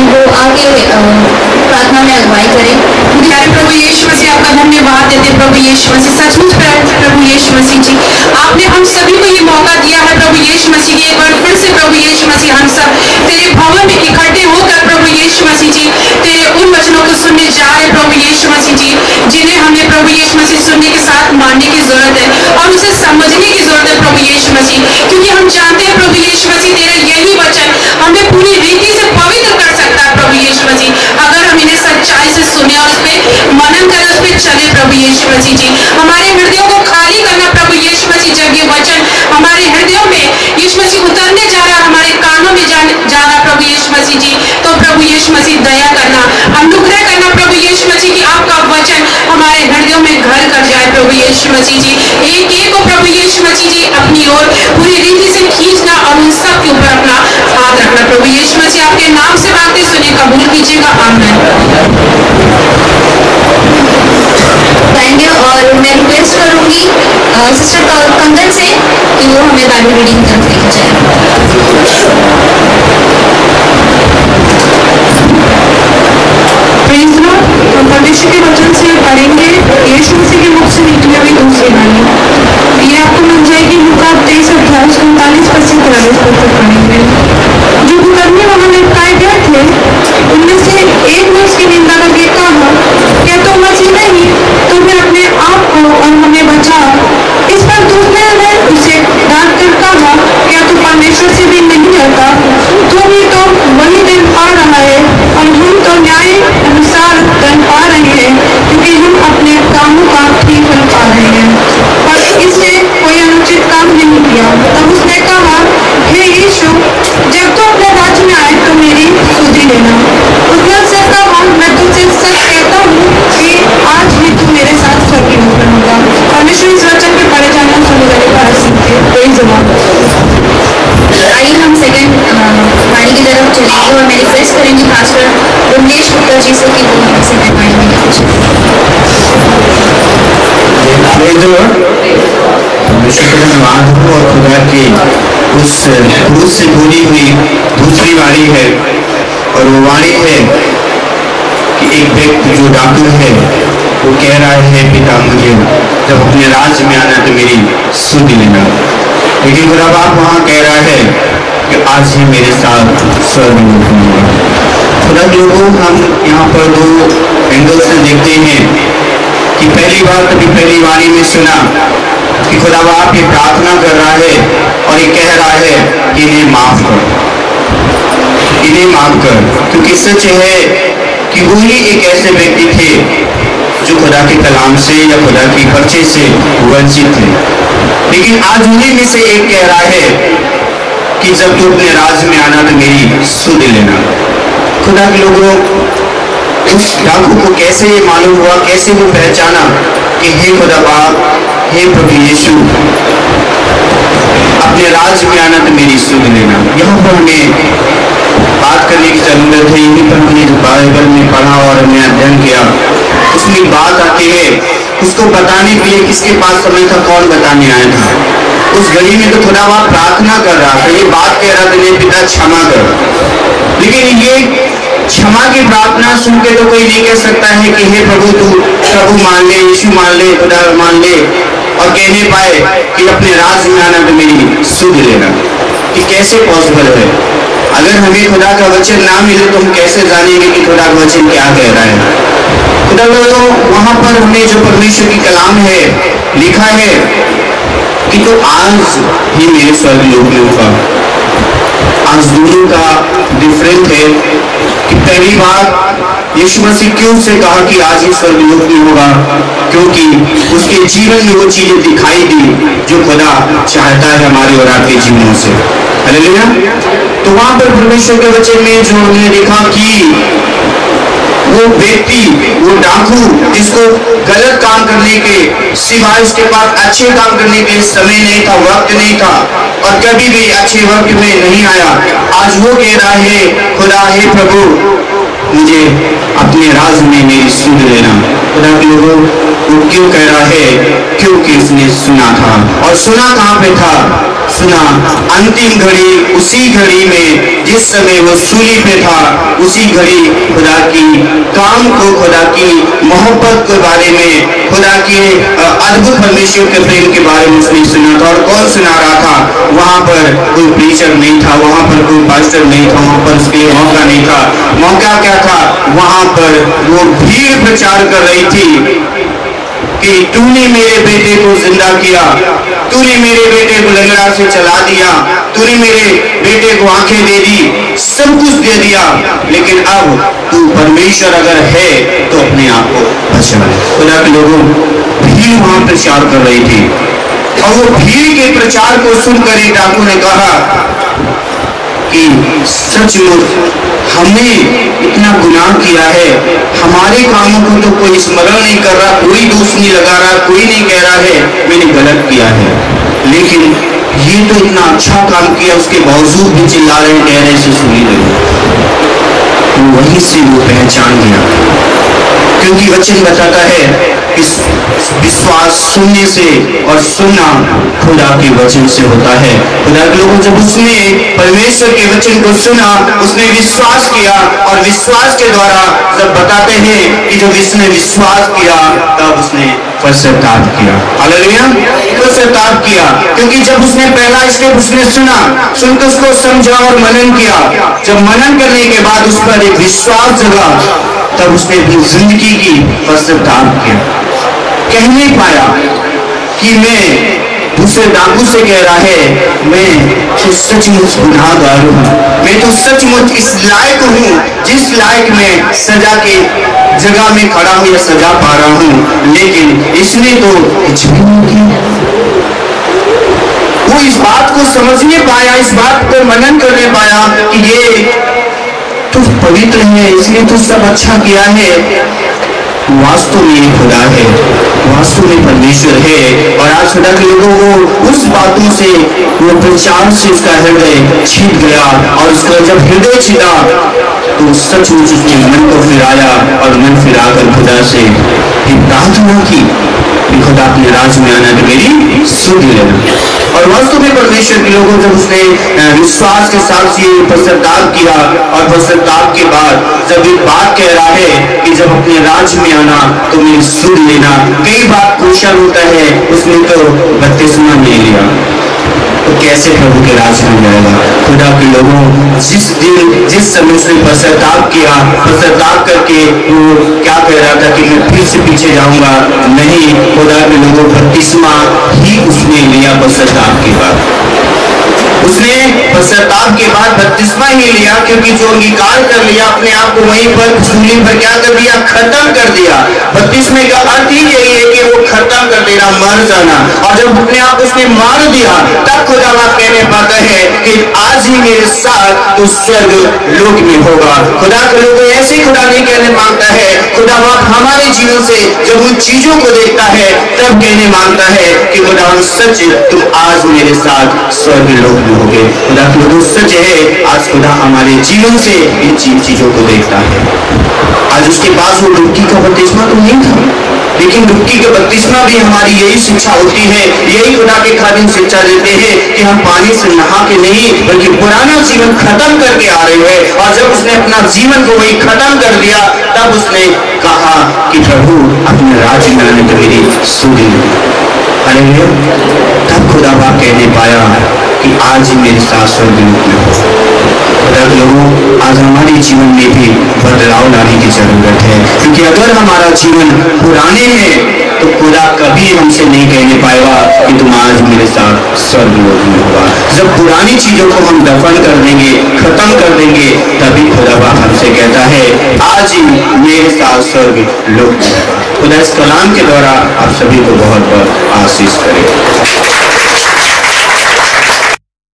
वो आगे प्रार्थना में अगुवाई करें। प्यारे प्रभु यीशु मसीह, आपका धन्यवाद देते प्रभु यीशु मसीह। सचमुच प्रभु यीशु मसीह जी, आपने हम सभी को ये मौका दिया है प्रभु यीशु मसीह जी। एक बार फिर से प्रभु यीशु मसीह हम सब तेरे भवन में इकट्ठे होकर प्रभु यीशु मसीह जी तेरे उन वचनों को सुनने जा रहे प्रभु यीशु मसीह जी, जिन्हें हमें प्रभु यीशु मसीह सुनने के साथ मानने की जरूरत है और उसे समझने की जरूरत है प्रभु यीशु मसीह, क्योंकि हम जानते हैं प्रभु यीशु मसीह तेरा यही वचन हमें पूरी रीति से पवित्र कर सकता है प्रभु यीशु मसीह, अगर हम इन्हें सच्चाई से सुने और उस पर मनन करें, उस पर चले प्रभु यीशु मसीह जी। हमारे हृदयों को खाली करना प्रभु यीशु मसीह, जब ये वचन हमारे हृदयों में यीशु मसीह उतरने जा रहा है, हमारे कानों में जा रहा प्रभु यीशु मसीह जी, तो प्रभु यीशु मसीह दया करना, अनुग्रह करना प्रभु यीशु मसीह की आपका वचन हमारे हृदयों में घर कर जाए प्रभु यीशु मसीह जी। एक एक को प्रभु यीशु मसीह जी अपनी ओर पूरी रीति से खींचना और उन सब के ऊपर अपना हाथ रखना प्रभु यीशु मसीह, आपके नाम से मांगते सुने कबूल कीजिएगा, आमीन। Thank you. और मैं रिक्वेस्ट करूंगी सिस्टर कंगन से कि वो हमें बाइबल रीडिंग की तरफ लेके जाए। Praise Lord. हम परमेश्वर के वचन से पढ़ेंगे यीशु मसीह के मुख से निकली हुई दूसरी वाणी। ये आपको मिल जाएगी लूका 23:39-43 तक पढ़ेंगे। जो कुकर्मी वहां लटकाए गए थे, उनमें से एक ने उसकी निंदा करके कहा, क्या तो मसीह नहीं तो फिर अपने आप को और हमें बचा। इस पर दूसरे ने उसे डांट कर कहा, क्या तू परमेश्वर से भी नहीं डरता? तू भी तो वही दिन पा रहा है और हम तो न्याय अनुसार दंड पा रहे हैं, क्योंकि हम अपने कामों का ठीक फल पा रहे हैं, पर इसने कोई अनुचित काम नहीं किया। तब उसने कहा, हे यीशु, जब तू अपने राज्य में आए तो मेरी सुधि लेना। उसने उससे कहा, मैं तुझसे सच कहता हूँ कि आज ही तू मेरे साथ स्वर्ग में होगा। परमेश्वर इस वचन के पढ़े जाना शुरू करेगा। आइए हम सेकंड वाणी की तरफ चलेंगे और मैं रिक्वेस्ट करेंगी पास्टर उमेश गुप्ता जी से कि वो हमें सेकंड वाणी में लेके चलें। धन्यवाद हो और खुदा की उस क्रूस से बोली हुई दूसरी वाणी है, और वो वाणी है कि एक व्यक्ति जो डॉक्टर है वो कह रहा है, पिता मुझे जब अपने राज्य में आना तो मेरी सुध लेना। लेकिन खुदा बाप वहाँ कह रहा है कि आज ही मेरे साथ स्वर्ग में होगा। खुदा लोगों, हम यहाँ पर दो एंगल से देखते हैं कि पहली बार कभी पहली वाणी में सुना कि खुदा बाप ये प्रार्थना कर रहा है और ये कह रहा है कि इन्हें माफ कर, इन्हें माफ कर, क्योंकि सच है कि वही एक ऐसे व्यक्ति थे जो खुदा के कलाम से या खुदा की पर्चे से वंचित थे। लेकिन आज उन्हीं में से एक कह रहा है कि जब तू अपने राज में आना तो मेरी सुध लेना। खुदा के लोगों, उस डाकू को कैसे ये मालूम हुआ, कैसे वो पहचाना कि हे खुदा बाप, हे प्रभु यीशु, अपने राज में आना तो मेरी सुध लेना। यहाँ पर हमें बात करने की जरूरत है। यहीं पर हमने जो बाइबल में पढ़ा और हमने अध्ययन किया, उसमें बात आती है उसको बताने के लिए किसके पास समय था, कौन बताने आया था। उस घड़ी में तो खुदा बाप प्रार्थना कर रहा था, ये बात कह रहा था, मेरे पिता क्षमा कर। लेकिन ये क्षमा की प्रार्थना सुन के तो कोई नहीं कह सकता है कि हे प्रभु तू प्रभु मान ले, यीशु मान ले, खुदा मान ले, और कहने पाए कि अपने राज में आना तो मेरी सुध लेना। कि कैसे पॉसिबल है? अगर हमें खुदा का वचन ना मिले तो हम कैसे जानेंगे कि खुदा का वचन क्या कह रहा है? खुदा तो वहां पर हमें जो परमेश्वर की कलाम है लिखा है कि तो आज ही मेरे स्वर्ग लोक में होगा। आज दोनों का डिफरेंट है कि पहली बार यीशु मसीह क्यों से कहा कि आज ही स्वर्ग लोक में होगा, क्योंकि उसके जीवन में वो चीजें दिखाई दी जो खुदा चाहता है हमारे और आपके जीवनों से। हालेलुया। तो वहां पर परमेश्वर के वचन में जो हमने देखा कि वो व्यक्ति, वो डाकू, जिसको गलत काम करने के सिवाय उसके पास अच्छे काम करने के समय नहीं था, वक्त नहीं था, और कभी भी अच्छे वक्त में नहीं आया, आज वो कह रहा है खुदा, हे प्रभु मुझे अपने राज में मेरी सुध लेना। खुदा के लोगों, वो क्यों कह रहा है? क्योंकि उसने सुना था। और सुना कहाँ पे था? सुना अंतिम घड़ी, उसी घड़ी में जिस समय वो सूली पे था, उसी घड़ी खुदा की काम को, खुदा की मोहब्बत के बारे में, खुदा के अद्भुत परमेश्वर के प्रेम के बारे में उसने सुना था। और कौन सुना रहा था? वहां पर कोई प्रीचर नहीं था, वहां पर कोई पास्टर नहीं था, वहां पर उसके लिए मौका नहीं था। मौका क्या था? वहां पर वो भीड़ प्रचार कर रही थी कि तूने मेरे बेटे को जिंदा किया, तूने मेरे बेटे को लंगड़ा से चला दिया, तूने मेरे बेटे को आंखें दे दी, सब कुछ दे दिया, लेकिन अब तू परमेश्वर अगर है तो अपने आप को बचा। खुदा के लोगों, भीड़ वहां प्रचार कर रही थी और वो भीड़ के प्रचार को सुनकर एक डाकू ने कहा कि सचमुच हमने इतना गुनाह किया है, हमारे कामों को तो कोई स्मरण नहीं कर रहा, कोई दोष नहीं लगा रहा, कोई नहीं कह रहा है मैंने गलत किया है, लेकिन ये तो इतना अच्छा काम किया, उसके बावजूद भी चिल्ला रहे, कह रहे से सुनी रहे। वहीं से वो पहचान गया, क्योंकि वचन बताता है कि विश्वास सुनने से और सुनना खुदा के वचन से होता है। खुदा के लोगों, जब उसने परमेश्वर के वचन को सुना, उसने विश्वास किया, और विश्वास के द्वारा जब बताते हैं कि जब इसने विश्वास किया तब उसने पश्चाताप किया। हालेलुया, पश्चाताप किया, क्योंकि जब उसने पहला स्टेप उसने सुना, सुनकर उसको समझा और मनन किया, जब मनन करने के बाद उस पर एक विश्वास जगा, तब उसने अपनी जिंदगी की पश्चाताप किया। कह नहीं पाया कि मैं, दूसरे डाकू से कह रहा है मैं तो सचमुच गुनाहगार हूँ, मैं तो सचमुच इस लायक हूँ जिस लायक मैं सजा के जगह में खड़ा हूँ या सजा पा रहा हूँ, लेकिन इसने तो कुछ भी नहीं किया। वो इस बात को समझ नहीं पाया, इस बात को मनन कर नहीं पाया कि ये तो पवित्र है, इसने तो सब अच्छा किया है, वास्तव में खुदा है, वास्तव में परमेश्वर है। और आज खुदा के लोगों को उस बातों से, वो प्रचार से उसका हृदय छिप गया, और उसका जब हृदय छिदा तो सचमुच उसने मन को फिराया, और मन फिराकर खुदा से प्रार्थना की कि खुदा अपने राज में आना तो मेरी सुध लेना। और वास्तव में परमेश्वर के लोगों, जब उसने विश्वास के साथ ये पश्चाताप किया, और पश्चाताप के बाद जब एक बात कह रहा है कि जब अपने राज में आना तो मेरी सुध लेना, कई बार क्वेश्चन होता है, उसने तो बपतिस्मा नहीं लिया तो कैसे प्रभु के राज में जाएगा? खुदा के लोगों, जिस दिन जिस समय उसने पश्चाताप किया, पश्चाताप करके वो क्या कह रहा था कि मैं फिर से पीछे जाऊंगा, नहीं, खुदा के लोगों बपतिस्मा ही उसने लिया। पश्चाताप के बाद उसने पश्चाताप के बाद बपतिस्मा ही लिया, क्योंकि जो अंगीकार कर लिया अपने आप को वहीं पर सूली पर क्या कर दिया? खत्म कर दिया। बपतिस्मे का अर्थ ही यही है कि वो खत्म कर देना, मर जाना। और जब अपने आप उसने मार दिया, तब खुदा बाप कहने पाता है कि आज ही मेरे साथ तो स्वर्ग लोक में होगा। खुदा के लोग ऐसे खुदा नहीं कहने मांगता है, खुदा बाप हमारे जीवन से जब उन चीजों को देखता है तब कहने मांगता है कि खुदा सच तुम आज मेरे साथ स्वर्ग लोक में होगे। खुदा के लोग सच है, आज खुदा हमारे जीवन से इन चीजों को देखता है। आज उसके पास वो डुबकी का बपतिस्मा तो नहीं था, लेकिन डुबकी का बपतिस्मा भी हमारी यही शिक्षा होती है, यही खुदा के खादिम शिक्षा देते हैं कि हम पानी से नहा के नहीं बल्कि पुराना जीवन खत्म करके आ रहे हैं। और जब उसने अपना जीवन को वही खत्म कर दिया, तब उसने कहा कि प्रभु अपने राज्य में आने तो मेरी सुध लेना। तब खुदा बाप कहने पाया कि आज ही मेरे साथ स्वर्ग लोक में हो। लोगों, आज हमारे जीवन में भी बदलाव लाने की जरूरत है, क्योंकि अगर हमारा जीवन पुराने है तो खुदा कभी हमसे नहीं कहने पाएगा कि तुम आज मेरे साथ स्वर्ग लोक में होगा। जब पुरानी चीजों को हम दफन कर देंगे, खत्म कर देंगे, तभी खुदा बाप हमसे कहता है आज ही मेरे साथ स्वर्ग लोक में होगा। खुदा इस कलाम के द्वारा आप सभी को बहुत बहुत आशीष करे।